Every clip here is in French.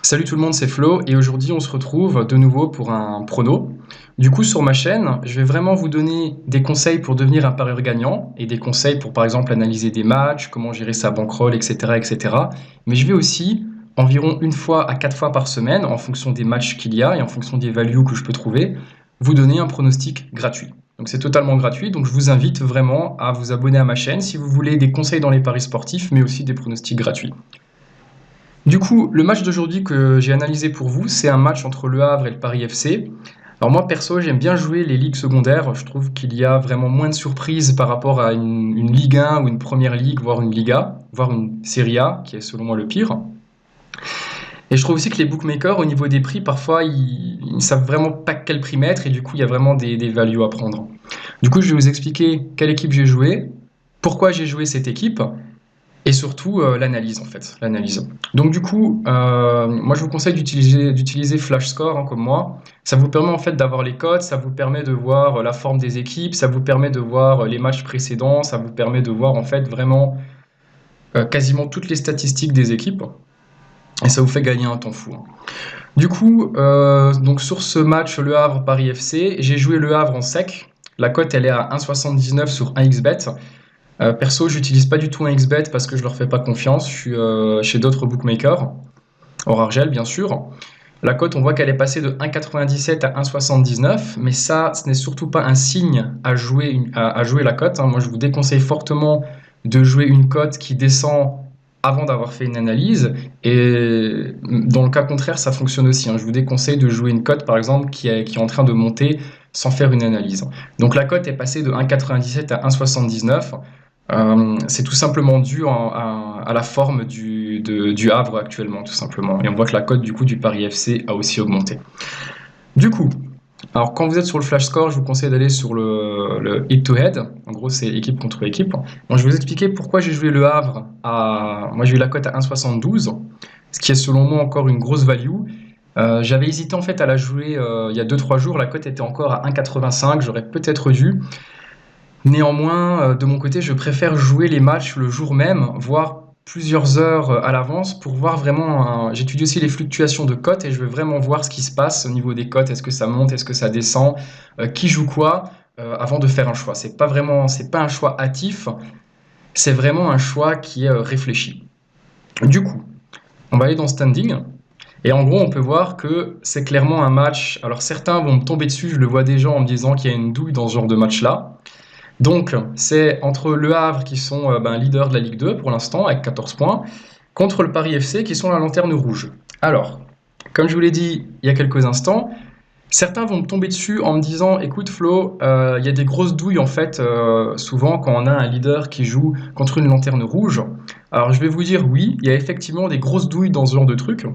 Salut tout le monde, c'est Flo et aujourd'hui on se retrouve de nouveau pour un prono. Du coup sur ma chaîne, je vais vraiment vous donner des conseils pour devenir un parieur gagnant et des conseils pour par exemple analyser des matchs, comment gérer sa bankroll, etc., etc. Mais je vais aussi environ une fois à quatre fois par semaine, en fonction des matchs qu'il y a et en fonction des values que je peux trouver, vous donner un pronostic gratuit. Donc c'est totalement gratuit, donc je vous invite vraiment à vous abonner à ma chaîne si vous voulez des conseils dans les paris sportifs, mais aussi des pronostics gratuits. Du coup, le match d'aujourd'hui que j'ai analysé pour vous, c'est un match entre Le Havre et le Paris FC. Alors moi, perso, j'aime bien jouer les ligues secondaires. Je trouve qu'il y a vraiment moins de surprises par rapport à une Ligue 1 ou une Première Ligue, voire une Liga, voire une Serie A, qui est selon moi le pire. Et je trouve aussi que les bookmakers, au niveau des prix, parfois, ils ne savent vraiment pas quel prix mettre et du coup, il y a vraiment des values à prendre. Du coup, je vais vous expliquer quelle équipe j'ai joué, pourquoi j'ai joué cette équipe et surtout l'analyse en fait, l'analyse. Donc du coup, moi je vous conseille d'utiliser Flash Score comme moi. Ça vous permet en fait d'avoir les codes, ça vous permet de voir la forme des équipes, ça vous permet de voir les matchs précédents, ça vous permet de voir en fait vraiment quasiment toutes les statistiques des équipes. Et ça vous fait gagner un temps fou, hein. Du coup, donc sur ce match Le Havre-Paris FC, j'ai joué Le Havre en sec. La cote elle est à 1,79 sur 1xBet. Perso, j'utilise pas du tout un XBet parce que je leur fais pas confiance. Je suis chez d'autres bookmakers, hors Argel bien sûr. La cote, on voit qu'elle est passée de 1,97 à 1,79, mais ça, ce n'est surtout pas un signe à jouer la cote, hein. Moi, je vous déconseille fortement de jouer une cote qui descend avant d'avoir fait une analyse. Et dans le cas contraire, ça fonctionne aussi, hein. Je vous déconseille de jouer une cote, par exemple, qui est en train de monter sans faire une analyse. Donc la cote est passée de 1,97 à 1,79. C'est tout simplement dû à la forme du Havre actuellement, tout simplement. Et on voit que la cote du coup du Paris FC a aussi augmenté. Du coup, alors quand vous êtes sur le flash score, je vous conseille d'aller sur le head-to-head. En gros, c'est équipe contre équipe. Donc, je vais vous expliquer pourquoi j'ai joué le Havre à. Moi, j'ai eu la cote à 1,72, ce qui est selon moi encore une grosse value. J'avais hésité en fait à la jouer il y a 2-3 jours. La cote était encore à 1,85. J'aurais peut-être dû. Néanmoins, de mon côté, je préfère jouer les matchs le jour même, voire plusieurs heures à l'avance pour voir vraiment. J'étudie aussi les fluctuations de cotes et je veux vraiment voir ce qui se passe au niveau des cotes. Est-ce que ça monte, est-ce que ça descend, qui joue quoi, avant de faire un choix. C'est pas un choix hâtif, c'est vraiment un choix qui est réfléchi. Du coup, on va aller dans standing. Et en gros, on peut voir que c'est clairement un match. Alors certains vont me tomber dessus, je le vois déjà en me disant qu'il y a une douille dans ce genre de match-là. Donc, c'est entre Le Havre qui sont leaders de la Ligue 2 pour l'instant avec 14 points, contre le Paris FC qui sont la lanterne rouge. Alors, comme je vous l'ai dit il y a quelques instants, certains vont me tomber dessus en me disant écoute Flo, il y a des grosses douilles en fait, souvent quand on a un leader qui joue contre une lanterne rouge. Alors, je vais vous dire oui, il y a effectivement des grosses douilles dans ce genre de truc.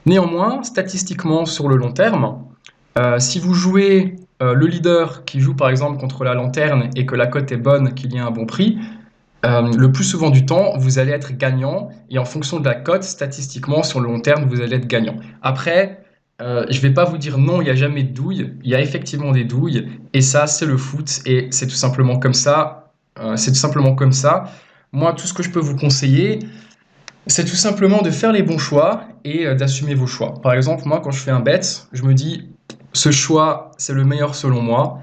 Néanmoins, statistiquement, sur le long terme, si vous jouez le leader qui joue par exemple contre la lanterne et que la cote est bonne, qu'il y a un bon prix, le plus souvent du temps, vous allez être gagnant et en fonction de la cote, statistiquement, sur le long terme, vous allez être gagnant. Après, je ne vais pas vous dire non, il n'y a jamais de douille. Il y a effectivement des douilles et ça, c'est le foot et c'est tout simplement comme ça. C'est tout simplement comme ça. Moi, tout ce que je peux vous conseiller, c'est tout simplement de faire les bons choix et d'assumer vos choix. Par exemple, moi, quand je fais un bet, je me dis, ce choix, c'est le meilleur selon moi.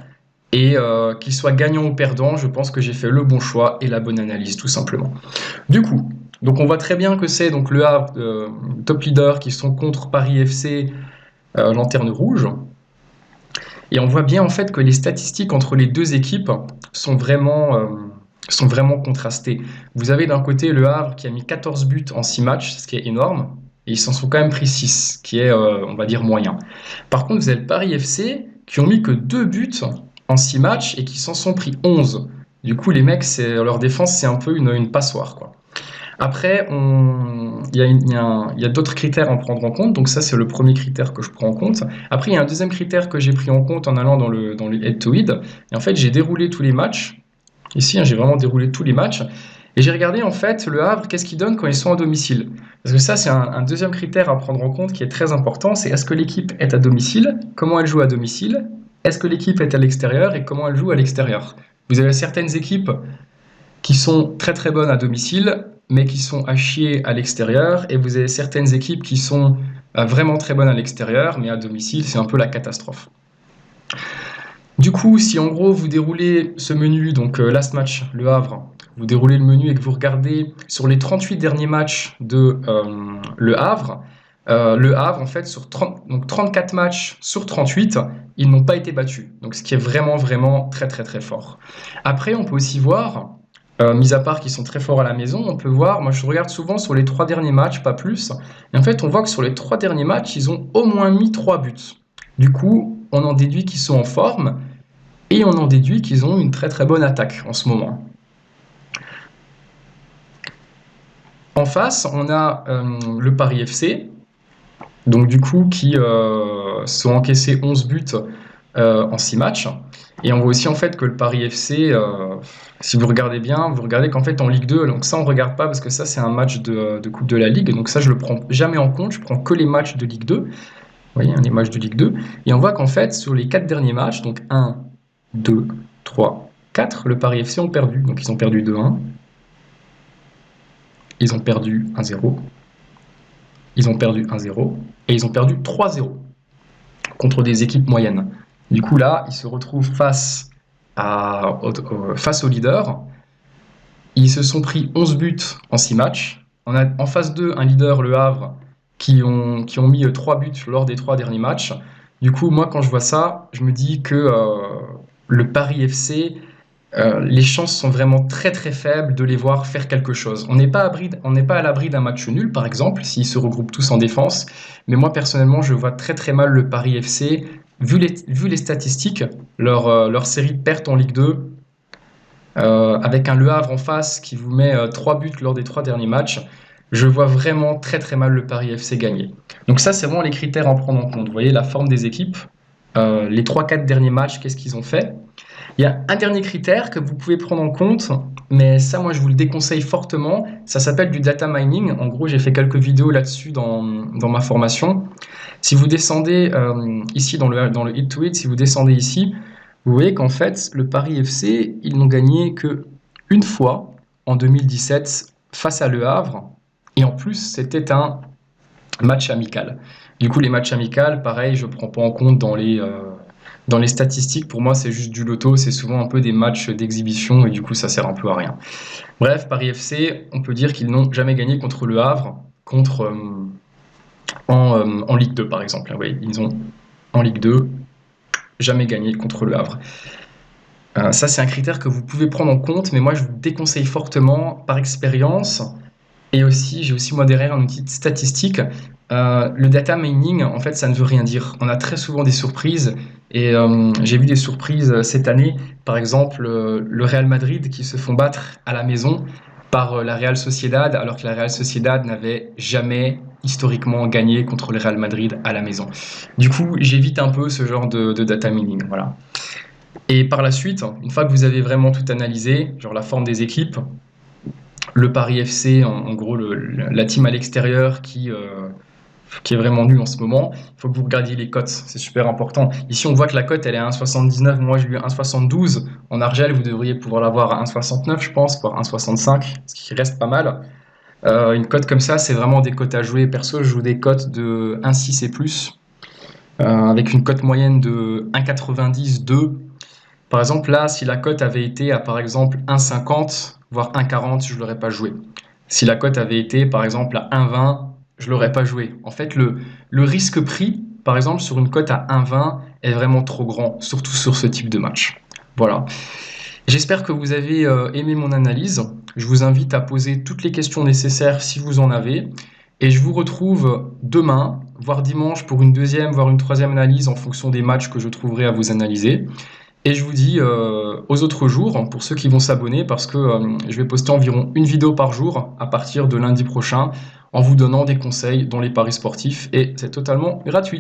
Et qu'il soit gagnant ou perdant, je pense que j'ai fait le bon choix et la bonne analyse, tout simplement. Du coup, donc on voit très bien que c'est donc le Havre, top leader, qui sont contre Paris FC, lanterne rouge. Et on voit bien en fait que les statistiques entre les deux équipes sont vraiment contrastées. Vous avez d'un côté le Havre qui a mis 14 buts en 6 matchs, ce qui est énorme, et ils s'en sont quand même pris 6, ce qui est, on va dire, moyen. Par contre, vous avez le Paris FC qui ont mis que 2 buts en 6 matchs et qui s'en sont pris 11. Du coup, les mecs, leur défense, c'est un peu une passoire, quoi. Après, il y a d'autres critères à prendre en compte. Donc ça, c'est le premier critère que je prends en compte. Après, il y a un deuxième critère que j'ai pris en compte en allant dans le head-to-head. Et en fait, j'ai déroulé tous les matchs. Ici, hein, j'ai vraiment déroulé tous les matchs. Et j'ai regardé, en fait, le Havre, qu'est-ce qu'ils donnent quand ils sont à domicile. Parce que ça, c'est un deuxième critère à prendre en compte qui est très important. C'est est-ce que l'équipe est à domicile? Comment elle joue à domicile? Est-ce que l'équipe est à l'extérieur? Et comment elle joue à l'extérieur? Vous avez certaines équipes qui sont très très bonnes à domicile, mais qui sont à chier à l'extérieur, et vous avez certaines équipes qui sont vraiment très bonne à l'extérieur, mais à domicile, c'est un peu la catastrophe. Du coup, si en gros vous déroulez ce menu, donc last match, Le Havre, vous déroulez le menu et que vous regardez sur les 38 derniers matchs de Le Havre, en fait, sur 34 matchs sur 38, ils n'ont pas été battus. Donc ce qui est vraiment, vraiment très, très, très fort. Après, on peut aussi voir, mis à part qu'ils sont très forts à la maison, on peut voir, moi je regarde souvent sur les 3 derniers matchs, pas plus, et en fait on voit que sur les 3 derniers matchs, ils ont au moins mis 3 buts. Du coup, on en déduit qu'ils sont en forme, et on en déduit qu'ils ont une très très bonne attaque en ce moment. En face, on a le Paris FC, donc du coup qui sont encaissés 11 buts en 6 matchs. Et on voit aussi en fait que le Paris FC, si vous regardez bien, vous regardez qu'en fait en Ligue 2, donc ça on regarde pas parce que ça c'est un match de Coupe de la Ligue, donc ça je le prends jamais en compte, je prends que les matchs de Ligue 2. Vous voyez, les matchs de Ligue 2. Et on voit qu'en fait sur les 4 derniers matchs, donc 1, 2, 3, 4, le Paris FC ont perdu. Donc ils ont perdu 2-1, ils ont perdu 1-0, ils ont perdu 1-0, et ils ont perdu 3-0 contre des équipes moyennes. Du coup là, ils se retrouvent face au leader. Ils se sont pris 11 buts en 6 matchs. On a en phase 2 un leader, Le Havre, qui ont mis 3 buts lors des 3 derniers matchs. Du coup, moi, quand je vois ça, je me dis que le Paris FC, les chances sont vraiment très très faibles de les voir faire quelque chose. On n'est pas à l'abri d'un match nul, par exemple, s'ils se regroupent tous en défense. Mais moi, personnellement, je vois très très mal le Paris FC. Vu les statistiques, leur série de pertes en Ligue 2, avec un Le Havre en face qui vous met 3 buts lors des 3 derniers matchs, je vois vraiment très très mal le Paris FC gagner. Donc ça, c'est vraiment les critères à en prendre en compte. Vous voyez la forme des équipes, les 3-4 derniers matchs, qu'est-ce qu'ils ont fait. Il y a un dernier critère que vous pouvez prendre en compte, mais ça, moi, je vous le déconseille fortement. Ça s'appelle du data mining. En gros, j'ai fait quelques vidéos là-dessus dans ma formation. Si vous descendez ici dans le Hit to Hit, si vous descendez ici, vous voyez qu'en fait, le Paris FC, ils n'ont gagné qu'une fois en 2017 face à Le Havre. Et en plus, c'était un match amical. Du coup, les matchs amicaux, pareil, je ne prends pas en compte dans les statistiques. Pour moi, c'est juste du loto. C'est souvent un peu des matchs d'exhibition et du coup, ça sert un peu à rien. Bref, Paris FC, on peut dire qu'ils n'ont jamais gagné contre Le Havre, en Ligue 2, par exemple. Oui, ils ont, en Ligue 2, jamais gagné contre Le Havre. Ça, c'est un critère que vous pouvez prendre en compte, mais moi, je vous déconseille fortement par expérience. Et aussi, j'ai aussi moi derrière un outil de statistique. Le data mining, en fait, ça ne veut rien dire. On a très souvent des surprises et j'ai vu des surprises cette année. Par exemple, le Real Madrid qui se font battre à la maison par la Real Sociedad, alors que la Real Sociedad n'avait jamais historiquement gagné contre le Real Madrid à la maison. Du coup, j'évite un peu ce genre de data mining. Voilà. Et par la suite, une fois que vous avez vraiment tout analysé, genre la forme des équipes, le Paris FC, en gros, la team à l'extérieur qui est vraiment nulle en ce moment, il faut que vous regardiez les cotes, c'est super important. Ici, on voit que la cote, elle est à 1,79, moi j'ai eu 1,72. En Argel, vous devriez pouvoir l'avoir à 1,69, je pense, voire 1,65, ce qui reste pas mal. Une cote comme ça, c'est vraiment des cotes à jouer. Perso, je joue des cotes de 1,6 et plus, avec une cote moyenne de 1,90, 2. Par exemple, là, si la cote avait été à, par exemple, 1,50, voire 1,40, je ne l'aurais pas joué. Si la cote avait été, par exemple, à 1,20, je ne l'aurais pas joué. En fait, le risque-prix, par exemple, sur une cote à 1,20 est vraiment trop grand, surtout sur ce type de match. Voilà. J'espère que vous avez aimé mon analyse. Je vous invite à poser toutes les questions nécessaires si vous en avez. Et je vous retrouve demain, voire dimanche, pour une deuxième, voire une troisième analyse en fonction des matchs que je trouverai à vous analyser. Et je vous dis aux autres jours, pour ceux qui vont s'abonner, parce que je vais poster environ une vidéo par jour à partir de lundi prochain, en vous donnant des conseils dans les paris sportifs, et c'est totalement gratuit.